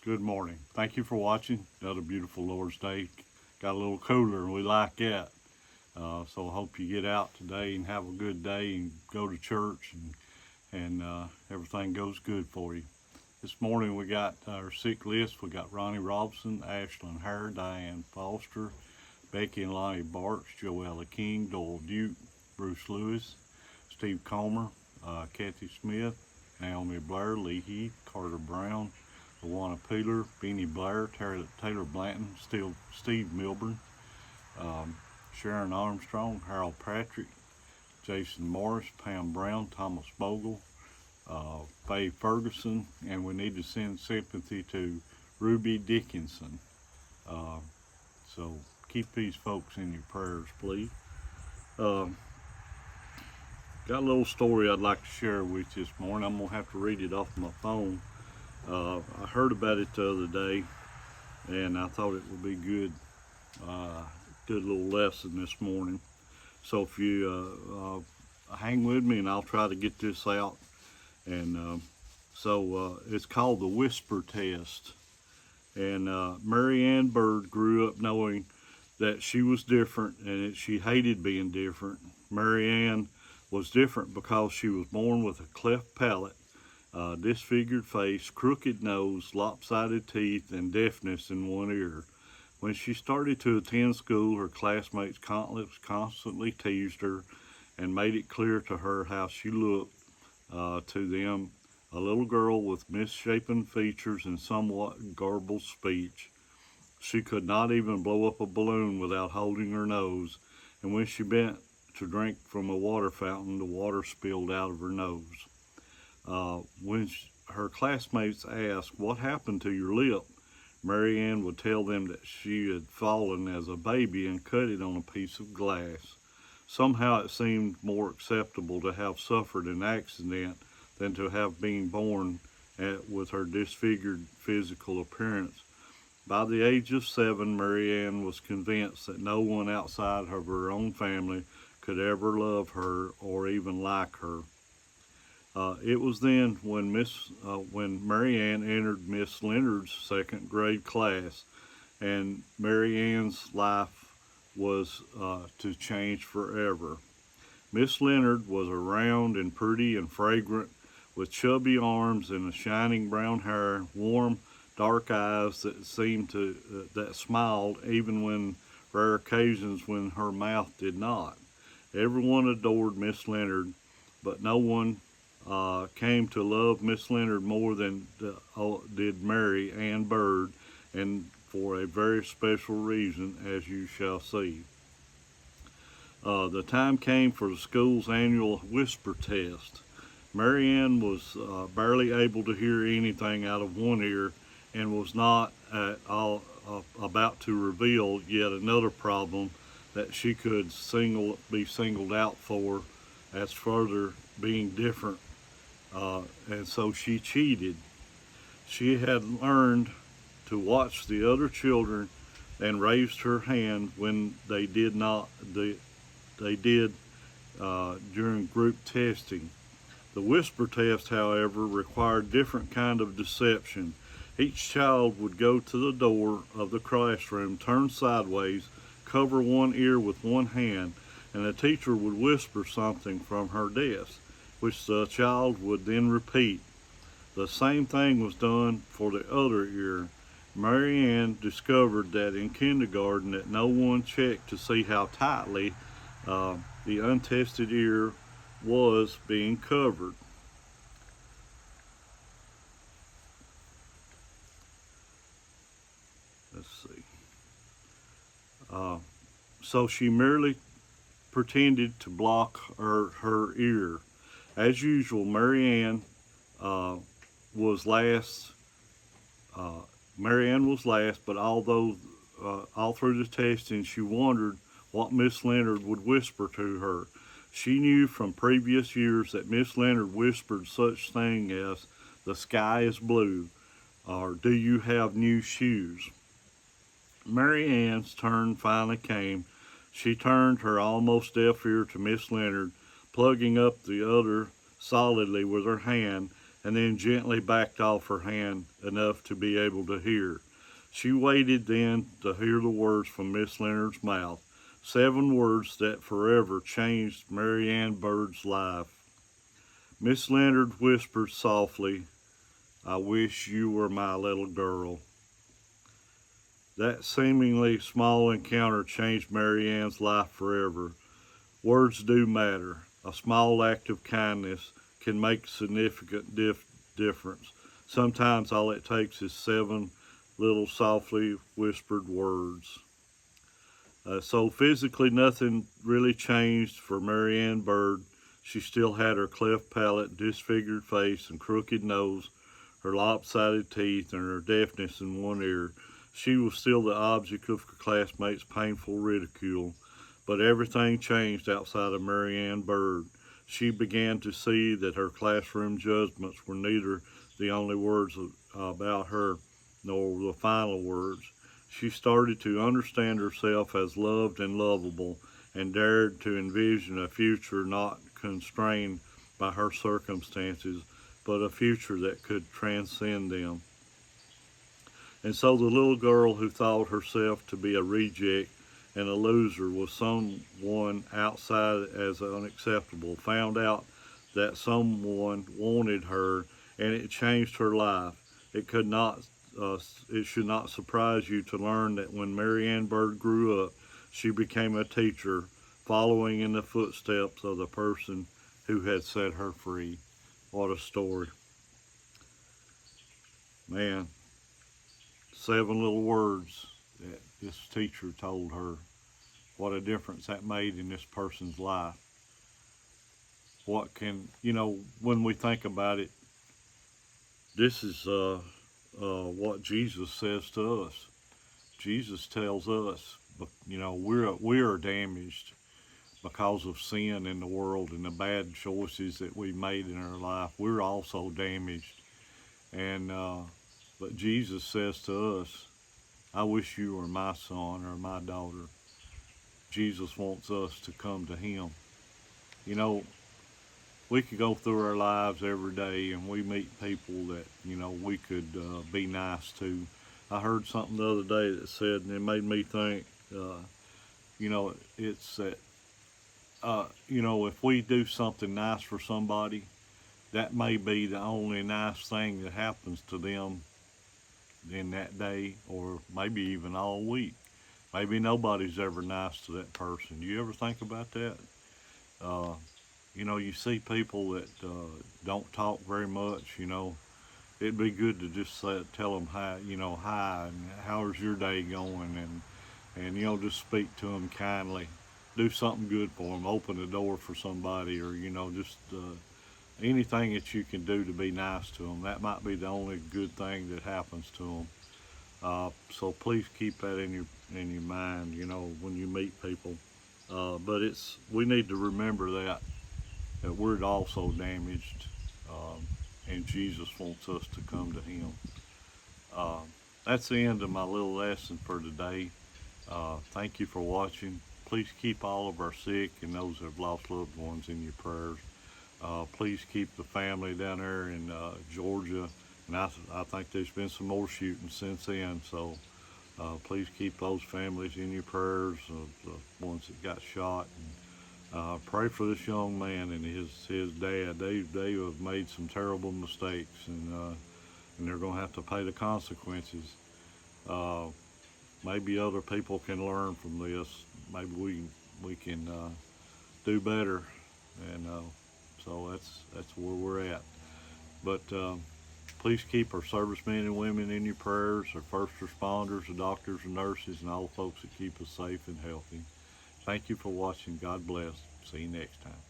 Good morning. Thank you for watching. Another beautiful Lord's Day. Got a little cooler and we like that. So I hope you get out today and have a good day and go to church and everything goes good for you. This morning we got our sick list. We got Ronnie Robinson, Ashlyn Hare, Diane Foster, Becky and Lonnie Bartz, Joella King, Doyle Duke, Bruce Lewis, Steve Comer, Kathy Smith, Naomi Blair, Lee Heath, Carter Brown, Luana Peeler, Beanie Blair, Taylor Blanton, Steve Milburn, Sharon Armstrong, Harold Patrick, Jason Morris, Pam Brown, Thomas Bogle, Faye Ferguson, and we need to send sympathy to Ruby Dickinson. So keep these folks in your prayers, please. Got a little story I'd like to share with you this morning. I'm going to have to read it off my phone. I heard about it the other day, and I thought it would be good. Good little lesson this morning. So if you hang with me, and I'll try to get this out. And it's called the Whisper Test. And Mary Ann Bird grew up knowing that she was different and that she hated being different. Mary Ann was different because she was born with a cleft palate, disfigured face, crooked nose, lopsided teeth, and deafness in one ear. When she started to attend school, her classmates constantly teased her and made it clear to her how she looked to them, a little girl with misshapen features and somewhat garbled speech. She could not even blow up a balloon without holding her nose, and when she bent to drink from a water fountain, the water spilled out of her nose. Her classmates asked, "What happened to your lip?" Mary Ann would tell them that she had fallen as a baby and cut it on a piece of glass. Somehow it seemed more acceptable to have suffered an accident than to have been born with her disfigured physical appearance. By the age of 7, Mary Ann was convinced that no one outside of her own family could ever love her or even like her. It was then when Mary Ann entered Miss Leonard's second grade class, and Mary Ann's life was to change forever. Miss Leonard was round and pretty and fragrant, with chubby arms and a shining brown hair, warm, dark eyes that smiled even when rare occasions when her mouth did not. Everyone adored Miss Leonard, but no one came to love Miss Leonard more than did Mary Ann Bird, and for a very special reason, as you shall see. The time came for the school's annual whisper test. Mary Ann was barely able to hear anything out of one ear and was not at all about to reveal yet another problem that she could be singled out for as further being different. And so she cheated. She had learned to watch the other children and raised her hand when they did not. They did during group testing. The whisper test, however, required different kind of deception. Each child would go to the door of the classroom, turn sideways, cover one ear with one hand, and the teacher would whisper something from her desk, which the child would then repeat. The same thing was done for the other ear. Mary Ann discovered that in kindergarten that no one checked to see how tightly the untested ear was being covered. Let's see. So she merely pretended to block her ear. As usual, Mary Ann was last. Mary Ann was last, but although all through the testing, she wondered what Miss Leonard would whisper to her. She knew from previous years that Miss Leonard whispered such things as, "The sky is blue," or "Do you have new shoes?" Mary Ann's turn finally came. She turned her almost deaf ear to Miss Leonard, plugging up the other solidly with her hand, and then gently backed off her hand enough to be able to hear. She waited then to hear the words from Miss Leonard's mouth, 7 words that forever changed Mary Ann Bird's life. Miss Leonard whispered softly, "I wish you were my little girl." That seemingly small encounter changed Mary Ann's life forever. Words do matter. A small act of kindness can make a significant difference. Sometimes all it takes is 7 little softly whispered words. So physically, nothing really changed for Mary Ann Bird. She still had her cleft palate, disfigured face, and crooked nose, her lopsided teeth, and her deafness in one ear. She was still the object of her classmates' painful ridicule. But everything changed outside of Mary Ann Bird. She began to see that her classroom judgments were neither the only words about her nor the final words. She started to understand herself as loved and lovable, and dared to envision a future not constrained by her circumstances, but a future that could transcend them. And so the little girl who thought herself to be a reject and a loser with someone outside as unacceptable found out that someone wanted her, and it changed her life. It should not surprise you to learn that when Mary Ann Bird grew up, she became a teacher, following in the footsteps of the person who had set her free. What a story. Man, 7 little words that this teacher told her. What a difference that made in this person's life. When we think about it, this is what Jesus says to us. Jesus tells us, we are damaged because of sin in the world and the bad choices that we made in our life. We're also damaged. But Jesus says to us, "I wish you were my son or my daughter." Jesus wants us to come to him. We could go through our lives every day and we meet people that, we could be nice to. I heard something the other day that said, and it made me think, it's that, if we do something nice for somebody, that may be the only nice thing that happens to them in that day, or maybe even all week. Maybe nobody's ever nice to that person. You ever think about that? You see people that don't talk very much. It'd be good to just tell them hi, hi, and how's your day going, and just speak to them kindly. Do something good for them. Open the door for somebody, or just anything that you can do to be nice to them. That might be the only good thing that happens to them. So please keep that in your mind, when you meet people. But we need to remember that we're also damaged, and Jesus wants us to come to him. That's the end of my little lesson for today. Thank you for watching. Please keep all of our sick and those that have lost loved ones in your prayers. Please keep the family down there in Georgia, and I think there's been some more shootings since then, so please keep those families in your prayers, the ones that got shot. And pray for this young man and his dad. They have made some terrible mistakes, and they're going to have to pay the consequences. Maybe other people can learn from this. Maybe we can do better, and so that's where we're at. But please keep our servicemen and women in your prayers, our first responders, the doctors and nurses, and all the folks that keep us safe and healthy. Thank you for watching. God bless. See you next time.